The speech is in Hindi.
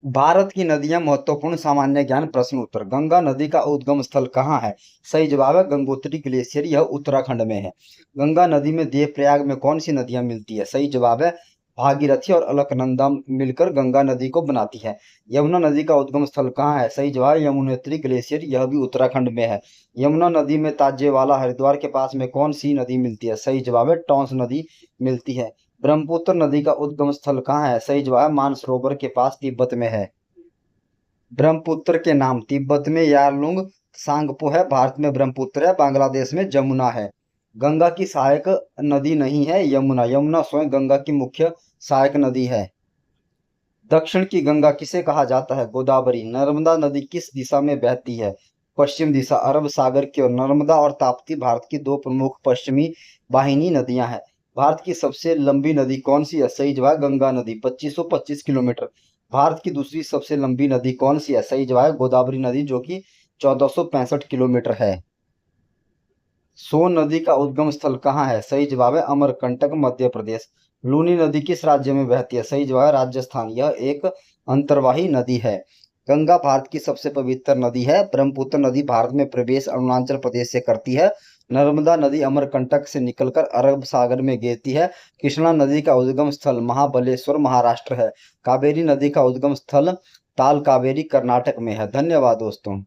भारत की नदियां महत्वपूर्ण सामान्य ज्ञान प्रश्न उत्तर। गंगा नदी का उद्गम स्थल कहाँ है? सही जवाब है गंगोत्री ग्लेशियर, यह उत्तराखंड में है। गंगा नदी में देवप्रयाग में कौन सी नदियां मिलती है? सही जवाब है भागीरथी और अलकनंदा मिलकर गंगा नदी को बनाती है। यमुना नदी का उद्गम स्थल कहाँ है? सही जवाब है यमुनोत्री ग्लेशियर, यह भी उत्तराखंड में है। यमुना नदी में ताजेवाला हरिद्वार के पास में कौन सी नदी मिलती है? सही जवाब है टॉन्स नदी मिलती है। ब्रह्मपुत्र नदी का उद्गम स्थल कहाँ है? सही जवाब है मानसरोवर के पास, तिब्बत में है। ब्रह्मपुत्र के नाम तिब्बत में यारलुंग सांगपो है, भारत में ब्रह्मपुत्र है, बांग्लादेश में जमुना है। गंगा की सहायक नदी नहीं है यमुना, यमुना स्वयं गंगा की मुख्य सहायक नदी है। दक्षिण की गंगा किसे कहा जाता है? गोदावरी। नर्मदा नदी किस दिशा में बहती है? पश्चिम दिशा, अरब सागर की ओर। नर्मदा और ताप्ती भारत की दो प्रमुख पश्चिमी वाहिनी नदियां हैं। भारत की सबसे लंबी नदी कौन सी है? सही जवाब गंगा नदी, 2525 किलोमीटर। भारत की दूसरी सबसे लंबी नदी कौन सी है? सही जवाब गोदावरी नदी, जो कि 1465 किलोमीटर है। सोन नदी का उद्गम स्थल कहाँ है? सही जवाब है अमरकंटक, मध्य प्रदेश। लूनी नदी किस राज्य में बहती है? सही जवाब है राजस्थान, यह एक अंतर्वाही नदी है। गंगा भारत की सबसे पवित्र नदी है। ब्रह्मपुत्र नदी भारत में प्रवेश अरुणाचल प्रदेश से करती है। नर्मदा नदी अमरकंटक से निकलकर अरब सागर में गिरती है। कृष्णा नदी का उद्गम स्थल महाबलेश्वर, महाराष्ट्र है। कावेरी नदी का उद्गम स्थल ताल कावेरी, कर्नाटक में है। धन्यवाद दोस्तों।